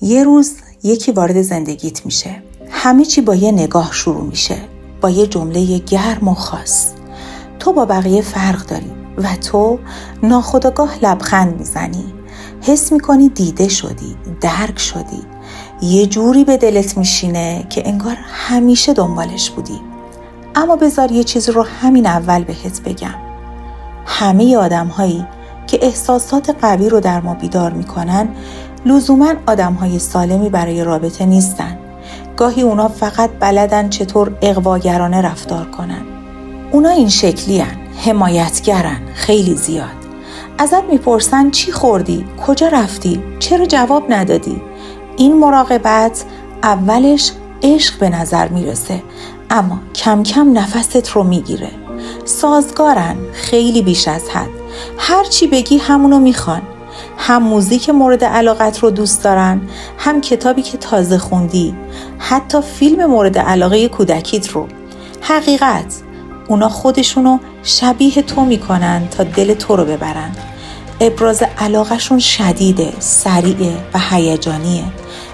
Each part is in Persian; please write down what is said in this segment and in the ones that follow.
یه روز یکی وارد زندگیت میشه. همه چی با یه نگاه شروع میشه، با یه جمله گرم و خاص. تو با بقیه فرق داری و تو ناخودآگاه لبخند میزنی. حس میکنی دیده شدی، درک شدی. یه جوری به دلت میشینه که انگار همیشه دنبالش بودی. اما بذار یه چیز رو همین اول بهت بگم. همه آدم‌هایی که احساسات قوی رو در ما بیدار میکنن لزوماً آدم‌های سالمی برای رابطه نیستن. گاهی اونا فقط بلدن چطور اغواگرانه رفتار کنن. اونا این شکلی هن، حمایتگرن، خیلی زیاد. ازت میپرسن چی خوردی؟ کجا رفتی؟ چرا جواب ندادی؟ این مراقبت اولش عشق به نظر میرسه، اما کم کم نفست رو میگیره. سازگارن، خیلی بیش از حد. هر چی بگی همونو میخوان. هم موزیک مورد علاقت رو دوست دارن، هم کتابی که تازه خوندی، حتی فیلم مورد علاقه کودکیت رو. حقیقت اونا خودشونو شبیه تو میکنن تا دل تو رو ببرن. ابراز علاقهشون شدیده، سریعه و هیجانیه.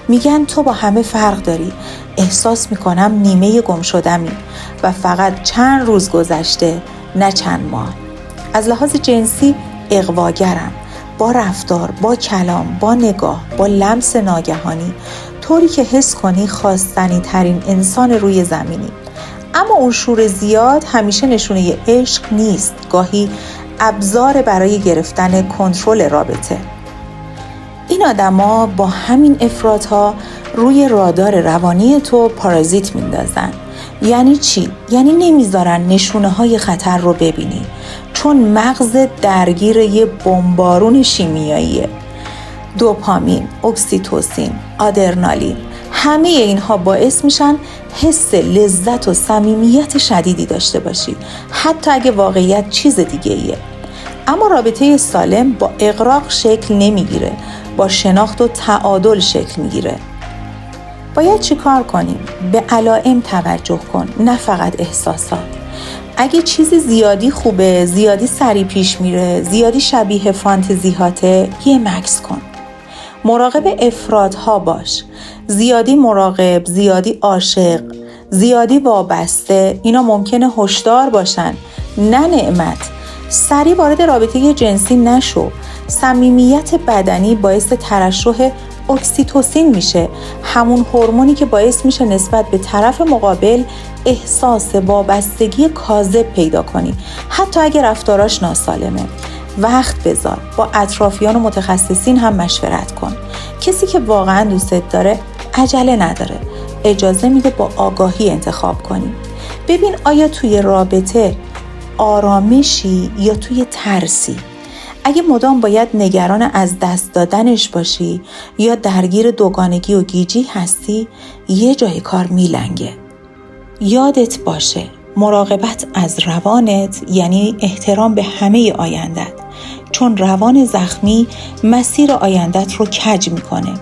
میگن تو با همه فرق داری. احساس میکنم نیمه گم شدمی و فقط چند روز گذشته، نه چند ماه. از لحاظ جنسی اغواگرن، با رفتار، با کلام، با نگاه، با لمس ناگهانی، طوری که حس کنی خواستنی ترین انسان روی زمینی. اما اون شور زیاد همیشه نشونه عشق نیست. گاهی ابزار برای گرفتن کنترل رابطه. این آدما با همین افراط‌ها روی رادار روانی تو پارازیت میندازن. یعنی چی؟ یعنی نمیذارن نشونه‌های خطر رو ببینی، چون مغز درگیر یه بمبارون شیمیاییه. دوپامین، اکسیتوسین، آدرنالین، همه اینها باعث میشن حس لذت و صمیمیت شدیدی داشته باشی، حتی اگه واقعیت چیز دیگه ایه. اما رابطه سالم با اغراق شکل نمیگیره، با شناخت و تعادل شکل میگیره. باید چی کار کنیم؟ به علائم توجه کن، نه فقط احساسات. اگه چیزی زیادی خوبه، زیادی سریع پیش میره، زیادی شبیه فانتزیاته، یه مکس کن. مراقب افرادها باش. زیادی مراقب، زیادی عاشق، زیادی وابسته، اینا ممکنه هشدار باشن، نه نعمت. سریع وارد رابطه جنسی نشو. صمیمیت بدنی باعث ترشح اکسیتوسین میشه، همون هورمونی که باعث میشه نسبت به طرف مقابل احساس وابستگی کاذب پیدا کنی، حتی اگه رفتاراش ناسالمه. وقت بذار، با اطرافیان و متخصصین هم مشورت کن. کسی که واقعا دوستت داره عجله نداره، اجازه میده با آگاهی انتخاب کنی. ببین آیا توی رابطه آرامشی یا توی ترسی؟ اگه مدام باید نگران از دست دادنش باشی یا درگیر دوگانگی و گیجی هستی، یه جای کار میلنگه. یادت باشه مراقبت از روانت یعنی احترام به همه آیندت، چون روان زخمی مسیر آیندت رو کج میکنه.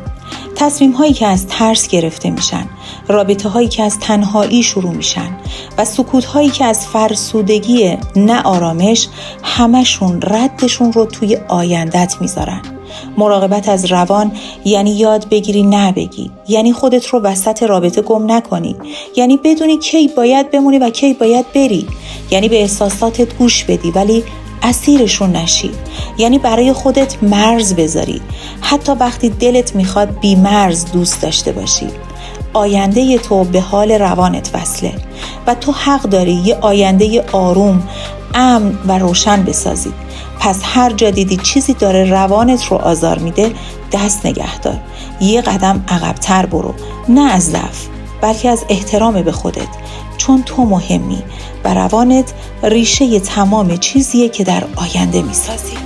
تصمیم هایی که از ترس گرفته میشن، رابطه هایی که از تنهایی شروع میشن و سکوت هایی که از فرسودگی نه آرامش، همشون ردشون رو توی آیندت میذارن. مراقبت از روان یعنی یاد بگیری نبگی، یعنی خودت رو وسط رابطه گم نکنی، یعنی بدونی کی باید بمونی و کی باید بری، یعنی به احساساتت گوش بدی ولی اسیرشون نشی، یعنی برای خودت مرز بذاری، حتی وقتی دلت میخواد بی مرز دوست داشته باشی. آینده تو به حال روانت وصله و تو حق داری یه آینده آروم، امن و روشن بسازی. پس هر جا دیدی چیزی داره روانت رو آزار میده، دست نگه دار. یه قدم عقب‌تر برو، نه از ضعف بلکه از احترام به خودت، چون تو مهمی و روانت ریشه تمام چیزیه که در آینده میسازی.